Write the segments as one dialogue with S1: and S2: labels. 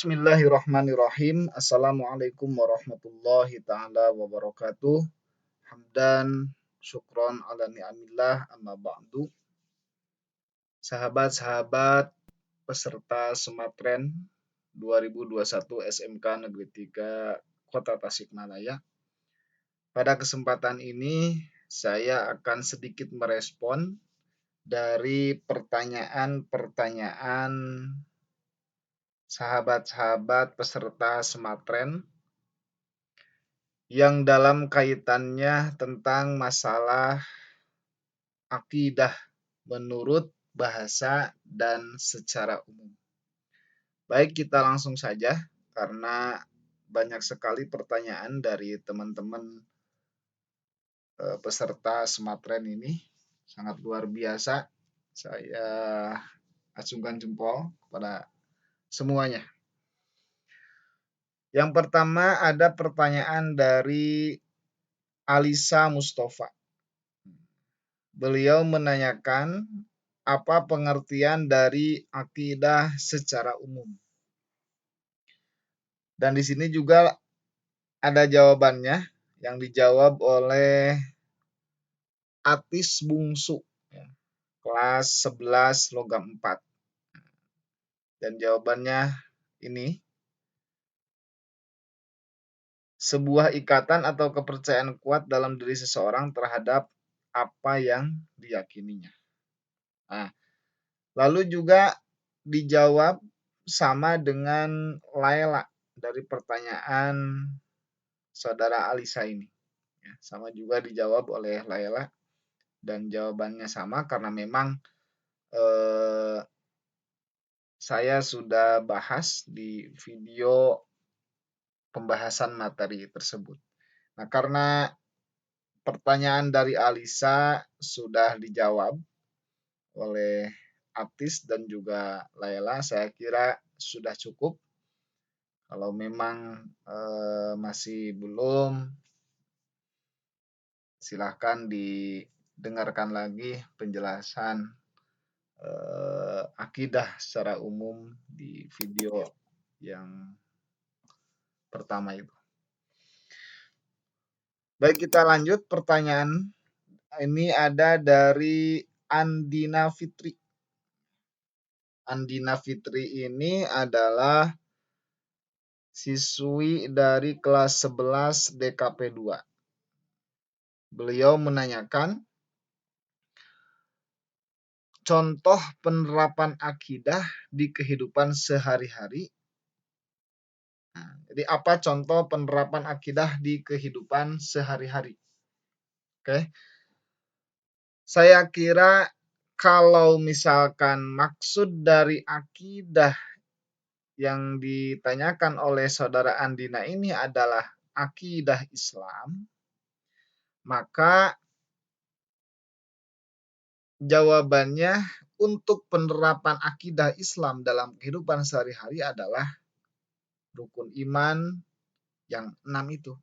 S1: Bismillahirrahmanirrahim. Assalamualaikum warahmatullahi ta'ala wabarakatuh. Hamdan syukron ala ni'amillah amma ba'du. Sahabat-sahabat peserta Sematren 2021 SMK Negeri 3 Kota Tasikmalaya. Pada kesempatan ini saya akan sedikit merespon dari pertanyaan-pertanyaan sahabat-sahabat peserta Sematren yang dalam kaitannya tentang masalah akidah menurut bahasa dan secara umum. Baik, kita langsung saja karena banyak sekali pertanyaan dari teman-teman peserta Sematren ini, sangat luar biasa. Saya acungkan jempol kepada semuanya. Yang pertama ada pertanyaan dari Alisa Mustafa. Beliau menanyakan apa pengertian dari akidah secara umum. Dan di sini juga ada jawabannya yang dijawab oleh Atis Bungsu, kelas 11 logam 4. Dan jawabannya ini, sebuah ikatan atau kepercayaan kuat dalam diri seseorang terhadap apa yang diyakininya. Nah, lalu juga dijawab sama dengan Laila dari pertanyaan saudara Alisa ini. Sama juga dijawab oleh Laila dan jawabannya sama karena memang saya sudah bahas di video pembahasan materi tersebut. Nah, karena pertanyaan dari Alisa sudah dijawab oleh Atis dan juga Laila, saya kira sudah cukup. Kalau memang masih belum, silahkan didengarkan lagi penjelasan akidah secara umum di video yang pertama itu. Baik, kita lanjut. Pertanyaan ini ada dari Andina Fitri. Andina Fitri ini adalah siswi dari kelas 11 DKP 2. Beliau menanyakan contoh penerapan akidah di kehidupan sehari-hari. Jadi apa contoh penerapan akidah di kehidupan sehari-hari? Oke. Saya kira kalau misalkan maksud dari akidah yang ditanyakan oleh saudara Andina ini adalah akidah Islam, maka jawabannya untuk penerapan akidah Islam dalam kehidupan sehari-hari adalah rukun iman yang 6 itu.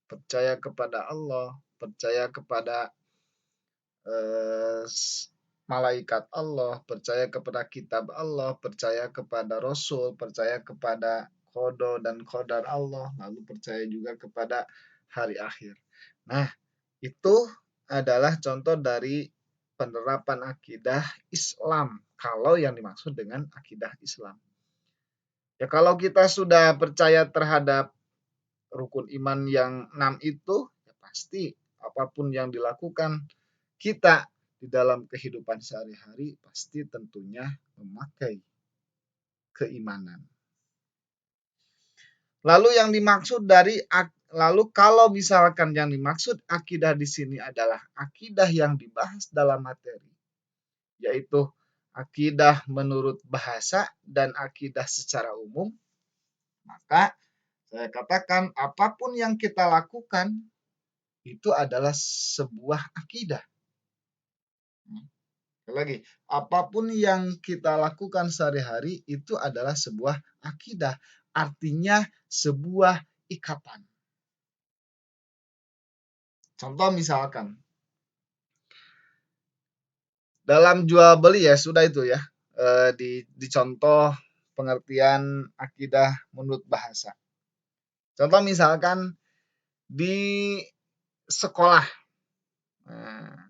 S1: Percaya kepada Allah, percaya kepada malaikat Allah, percaya kepada kitab Allah, percaya kepada Rasul, percaya kepada qada dan qadar Allah, lalu percaya juga kepada hari akhir. Nah, itu adalah contoh dari penerapan akidah Islam, kalau yang dimaksud dengan akidah Islam. Ya, kalau kita sudah percaya terhadap rukun iman yang 6 itu, ya pasti apapun yang dilakukan kita di dalam kehidupan sehari-hari pasti tentunya memakai keimanan. Lalu kalau misalkan yang dimaksud akidah di sini adalah akidah yang dibahas dalam materi, yaitu akidah menurut bahasa dan akidah secara umum, maka saya katakan apapun yang kita lakukan itu adalah sebuah akidah. Lagi, apapun yang kita lakukan sehari-hari itu adalah sebuah akidah, artinya sebuah ikatan. Contoh misalkan, dalam jual beli ya sudah itu ya, di contoh pengertian akidah menurut bahasa. Contoh misalkan di sekolah, nah,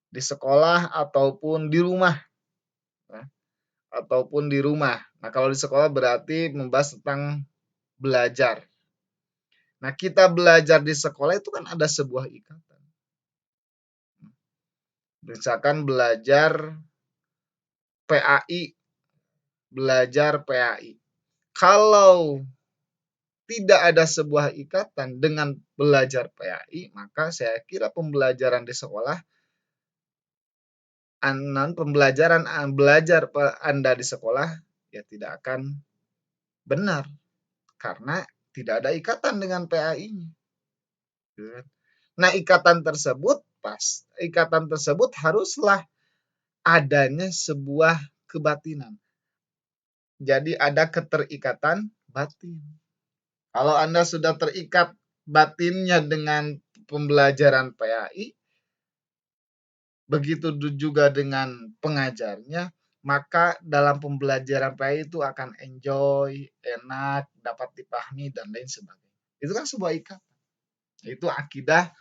S1: di sekolah ataupun di rumah, ya, ataupun di rumah. Nah, kalau di sekolah berarti membahas tentang belajar. Nah, kita belajar di sekolah itu kan ada sebuah ikatan. Misalkan belajar PAI, belajar PAI. Kalau tidak ada sebuah ikatan dengan belajar PAI, maka saya kira pembelajaran di sekolah, pembelajaran belajar Anda di sekolah ya tidak akan benar karena tidak ada ikatan dengan PAI-nya. Nah, ikatan tersebut haruslah adanya sebuah kebatinan. Jadi ada keterikatan batin. Kalau Anda sudah terikat batinnya dengan pembelajaran PAI, begitu juga dengan pengajarnya, maka dalam pembelajaran PAI itu akan enjoy, enak, dapat dipahami, dan lain sebagainya. Itu kan sebuah ikatan. Itu akidah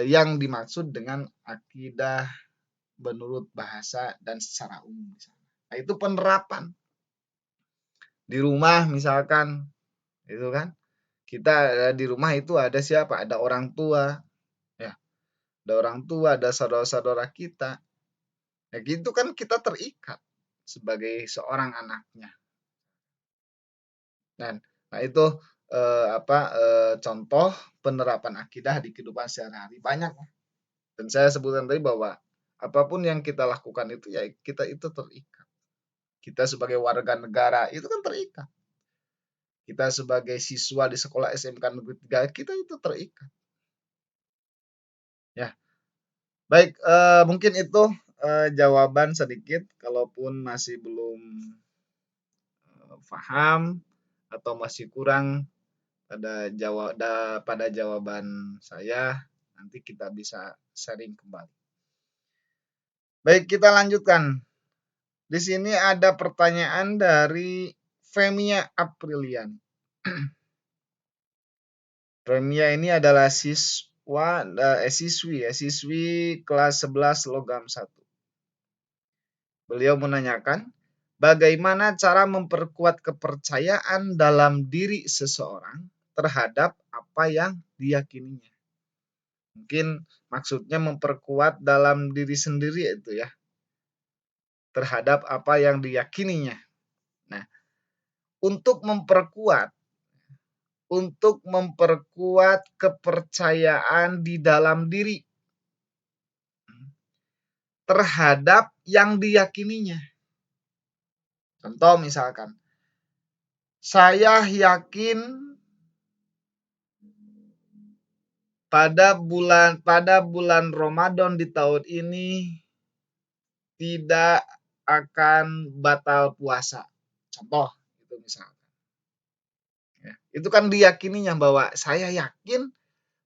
S1: yang dimaksud dengan akidah menurut bahasa dan secara umum. Nah, itu penerapan. Di rumah misalkan, itu kan, kita di rumah itu ada siapa? Ada orang tua, ya. Ada orang tua, ada saudara-saudara kita. Ya gitu kan kita terikat sebagai seorang anaknya. Dan nah itu contoh penerapan akidah di kehidupan sehari-hari banyak. Dan saya sebutkan tadi bahwa apapun yang kita lakukan itu ya kita itu terikat. Kita sebagai warga negara itu kan terikat. Kita sebagai siswa di sekolah SMK Negeri 3 kita itu terikat. Ya. Baik, mungkin itu jawaban sedikit kalaupun masih belum paham atau masih kurang pada jawaban saya, nanti kita bisa sharing kembali. Baik, kita lanjutkan. Di sini ada pertanyaan dari Femia Aprilian. Femia ini adalah siswi kelas 11 logam 1. Beliau menanyakan, bagaimana cara memperkuat kepercayaan dalam diri seseorang terhadap apa yang diyakininya. Mungkin maksudnya memperkuat dalam diri sendiri itu ya, terhadap apa yang diyakininya. Nah, untuk memperkuat kepercayaan di dalam diri terhadap yang diyakininya. Contoh misalkan, saya yakin pada bulan Ramadan di tahun ini tidak akan batal puasa. Contoh itu misalkan. Ya, itu kan diyakininya bahwa saya yakin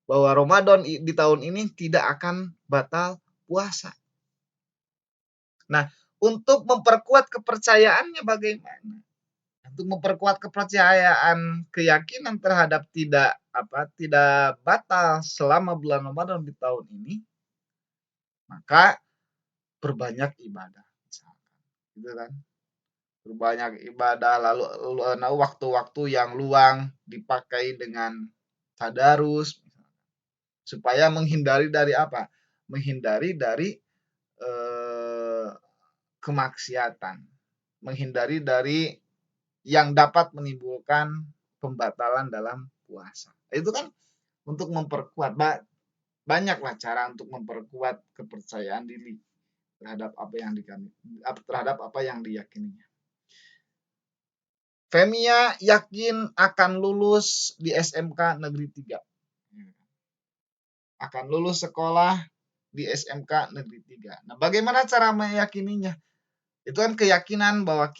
S1: bahwa Ramadan di tahun ini tidak akan batal puasa. Nah, untuk memperkuat kepercayaannya bagaimana? Untuk memperkuat kepercayaan, keyakinan terhadap tidak batal selama bulan Ramadan di tahun ini, maka berbanyak ibadah, misalkan, gitu kan? Berbanyak ibadah, lalu waktu-waktu yang luang dipakai dengan tadarus, supaya menghindari dari apa? Menghindari dari kemaksiatan, menghindari dari yang dapat menimbulkan pembatalan dalam puasa. Itu kan untuk memperkuat, banyaklah cara untuk memperkuat kepercayaan diri terhadap apa yang diyakininya. Femia yakin akan lulus di SMK Negeri 3. Akan lulus sekolah di SMK Negeri 3. Nah, bagaimana cara meyakininya? Itu kan keyakinan bahwa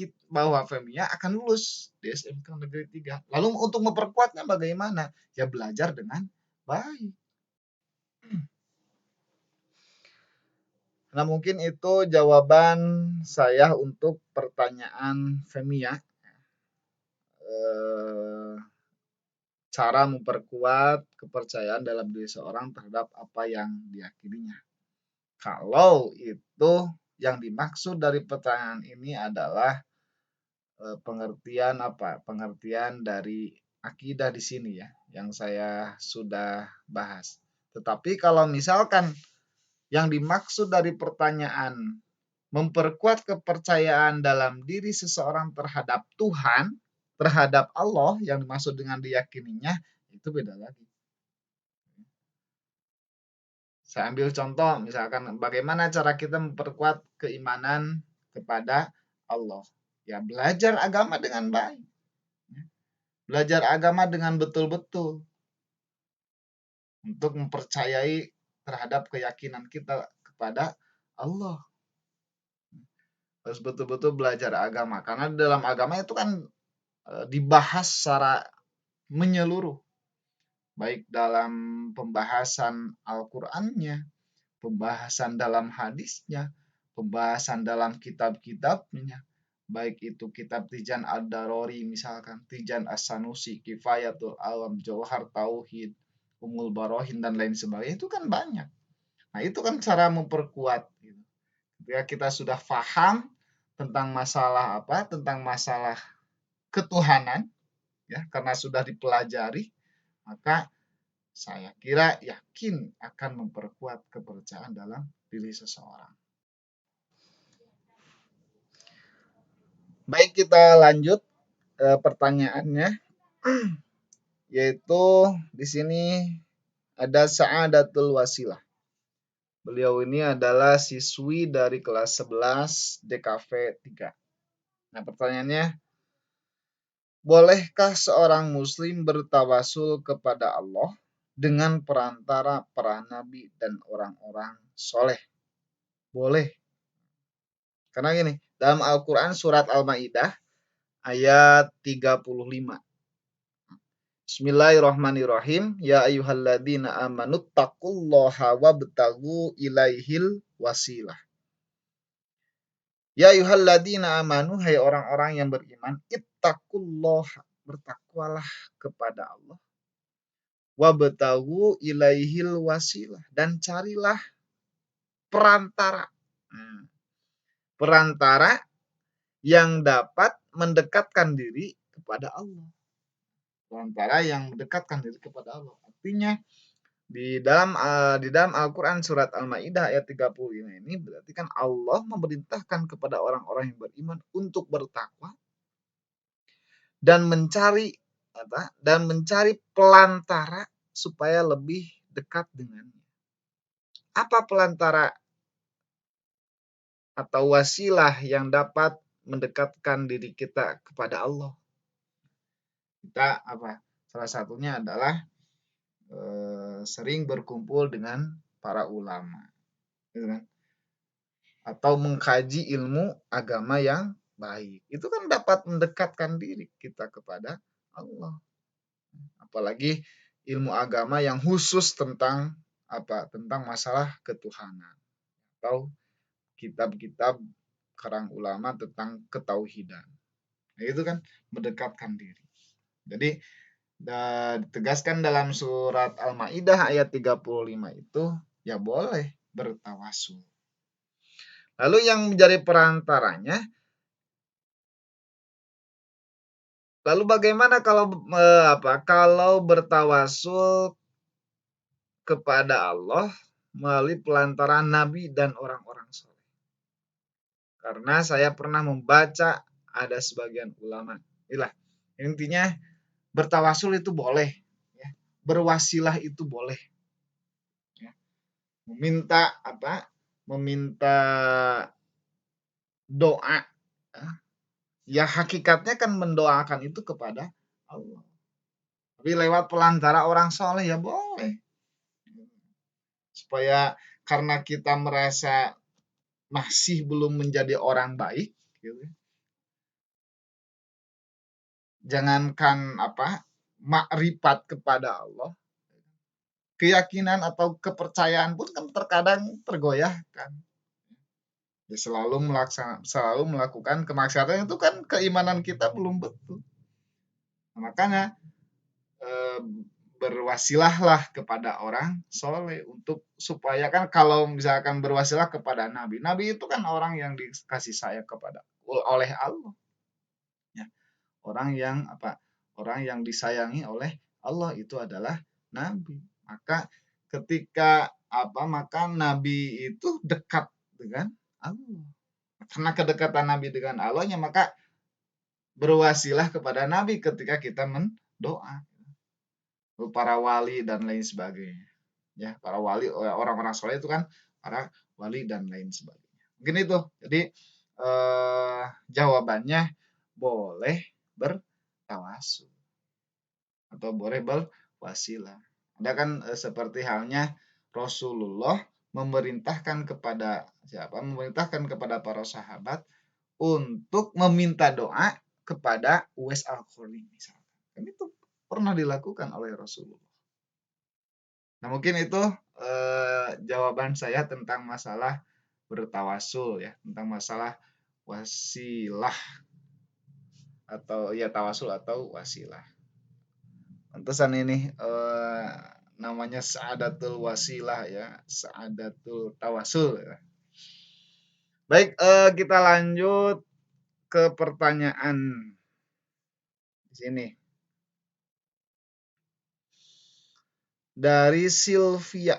S1: Femia akan lulus di SMK Negeri 3. Lalu untuk memperkuatnya bagaimana? Ya belajar dengan baik. Nah, mungkin itu jawaban saya untuk pertanyaan Femia. Eh, Cara memperkuat kepercayaan dalam diri seorang terhadap apa yang diyakininya. Kalau itu yang dimaksud dari pertanyaan ini adalah pengertian apa? Pengertian dari akidah di sini ya, yang saya sudah bahas. Tetapi kalau misalkan yang dimaksud dari pertanyaan memperkuat kepercayaan dalam diri seseorang terhadap Tuhan, terhadap Allah yang dimaksud dengan diyakininya, itu beda lagi. Saya ambil contoh, misalkan bagaimana cara kita memperkuat keimanan kepada Allah. Ya, belajar agama dengan baik. Belajar agama dengan betul-betul untuk mempercayai terhadap keyakinan kita kepada Allah. Harus betul-betul belajar agama, karena dalam agama itu kan dibahas secara menyeluruh, baik dalam pembahasan Al-Qur'annya, pembahasan dalam hadisnya, pembahasan dalam kitab-kitabnya, baik itu kitab Tijan Ad-Darori misalkan, Tijan As-Sanusi, Kifayatul Awam, Jauhar Tauhid, Umul Barohin dan lain sebagainya, itu kan banyak. Nah, itu kan cara memperkuat gitu. Ketika kita sudah paham tentang masalah apa? Tentang masalah ketuhanan ya, karena sudah dipelajari, maka saya kira yakin akan memperkuat kepercayaan dalam diri seseorang. Baik, kita lanjut pertanyaannya, yaitu di sini ada Sa'adatul Wasilah. Beliau ini adalah siswi dari kelas 11 DKV 3. Nah, pertanyaannya, bolehkah seorang muslim bertawasul kepada Allah dengan perantara para nabi dan orang-orang soleh? Boleh. Karena gini, dalam Al-Quran surat Al-Ma'idah ayat 35. Bismillahirrahmanirrahim. Ya ayyuhalladzina amanu taqullaha wabtagu ilaihil wasilah. Ya ayyuhalladzina amanu, hai orang-orang yang beriman, ittaqullaha, bertakwalah kepada Allah. Wabtagu ilaihil wasilah, dan carilah perantara. Perantara yang dapat mendekatkan diri kepada Allah. Perantara yang mendekatkan diri kepada Allah. Artinya di dalam Al-Qur'an surat Al-Maidah ayat 35 ini berarti kan Allah memerintahkan kepada orang-orang yang beriman untuk bertakwa dan mencari pelantara supaya lebih dekat dengannya. Apa pelantara atau wasilah yang dapat mendekatkan diri kita kepada Allah? Kita salah satunya adalah sering berkumpul dengan para ulama, gitu kan? Atau mengkaji ilmu agama yang baik. Itu kan dapat mendekatkan diri kita kepada Allah. Apalagi ilmu agama yang khusus tentang tentang masalah ketuhanan, atau kitab-kitab karang ulama tentang ketauhidan. Nah, itu kan mendekatkan diri. Jadi ditegaskan dalam surat Al-Maidah ayat 35 itu ya boleh bertawasul. Lalu yang menjadi perantaranya, lalu bagaimana kalau bertawasul kepada Allah melalui pelantaran nabi dan orang-orang soleh? Karena saya pernah membaca ada sebagian ulama, intinya bertawasul itu boleh, ya. Berwasilah itu boleh, ya. Meminta doa, ya hakikatnya kan mendoakan itu kepada Allah. Tapi lewat pelantara orang soleh ya boleh. Supaya karena kita merasa masih belum menjadi orang baik, gitu. Jangankan makrifat kepada Allah, keyakinan atau kepercayaan pun kan terkadang tergoyahkan. Ya, selalu melakukan kemaksiatan itu kan keimanan kita belum betul. Nah, makanya eh, berwasilahlah kepada orang soleh untuk supaya kan kalau misalkan berwasilah kepada nabi, nabi itu kan orang yang dikasih sayang kepada oleh Allah, ya. Orang yang apa? Orang yang disayangi oleh Allah itu adalah nabi. Maka ketika maka nabi itu dekat dengan Allah. Karena kedekatan nabi dengan Allahnya, maka berwasilah kepada nabi ketika kita mendoa. Para wali dan lain sebagainya. Ya, para wali, orang-orang soleh itu kan para wali dan lain sebagainya. Mungkin itu. Jadi jawabannya boleh bertawasul atau boleh berwasilah. Ada kan seperti halnya Rasulullah memerintahkan kepada siapa? Memerintahkan kepada para sahabat untuk meminta doa kepada Uwais Al-Qarni misalnya. Kan itu pernah dilakukan oleh Rasulullah. Nah, mungkin itu jawaban saya tentang masalah bertawasul, ya, tentang masalah wasilah atau ya tawasul atau wasilah. Pantesan ini namanya sa'adatul wasilah, ya, sa'adatul tawasul, ya. Baik, kita lanjut ke pertanyaan di sini. Dari Sylvia,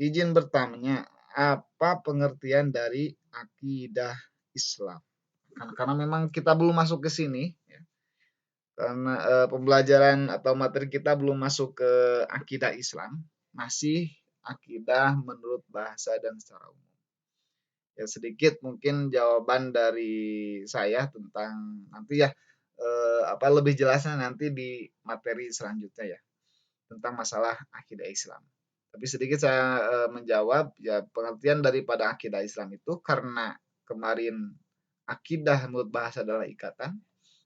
S1: izin bertanya, apa pengertian dari akidah Islam? Karena memang kita belum masuk ke sini, ya. Karena pembelajaran atau materi kita belum masuk ke akidah Islam, masih akidah menurut bahasa dan secara umum. Ya, sedikit mungkin jawaban dari saya tentang nanti, ya, lebih jelasnya nanti di materi selanjutnya, ya, tentang masalah akidah Islam. Tapi sedikit saya menjawab, ya, pengertian daripada akidah Islam itu karena kemarin akidah menurut bahasa adalah ikatan,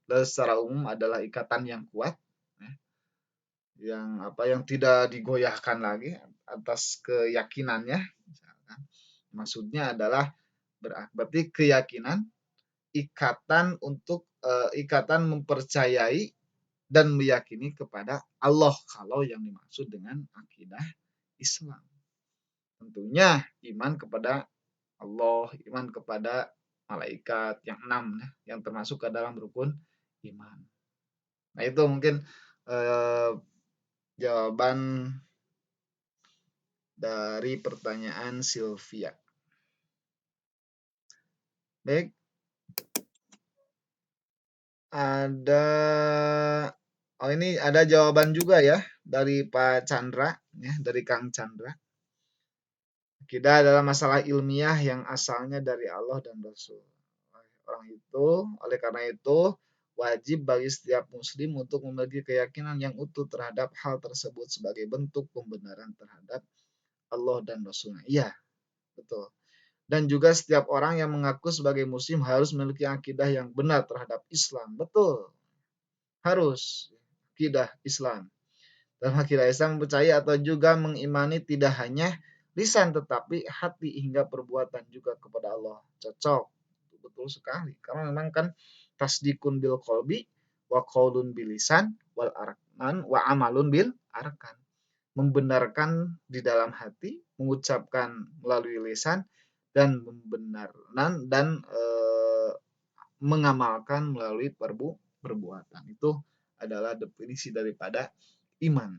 S1: dan secara umum adalah ikatan yang kuat, ya, yang tidak digoyahkan lagi atas keyakinannya. Misalkan. Maksudnya adalah berarti keyakinan, ikatan mempercayai dan meyakini kepada Allah, kalau yang dimaksud dengan akidah Islam. Tentunya iman kepada Allah, iman kepada malaikat yang 6, yang termasuk ke dalam rukun iman. Nah, itu mungkin jawaban dari pertanyaan Sylvia. Baik. Ini ada jawaban juga, ya, dari Pak Chandra, ya, dari Kang Chandra. Akidah adalah masalah ilmiah yang asalnya dari Allah dan Rasul. Oleh karena itu, wajib bagi setiap muslim untuk memiliki keyakinan yang utuh terhadap hal tersebut sebagai bentuk pembenaran terhadap Allah dan Rasulnya. Iya, betul. Dan juga setiap orang yang mengaku sebagai muslim harus memiliki akidah yang benar terhadap Islam. Betul. Harus akidah Islam. Dalam akidah Islam percaya atau juga mengimani tidak hanya lisan tetapi hati hingga perbuatan juga kepada Allah. Cocok. Betul sekali. Karena memang kan tasdikun bil qalbi wa qaulun bil lisan wal arkan wa amalun bil arkan. Membenarkan di dalam hati, mengucapkan melalui lisan, dan membenarkan dan mengamalkan melalui perbuatan. Itu adalah definisi daripada iman.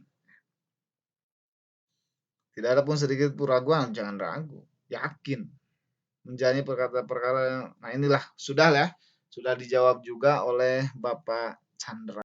S1: Tidak ada pun sedikit pun raguan, jangan ragu, yakin menjalani perkara-perkara yang, nah inilah sudah dijawab juga oleh Bapak Chandra.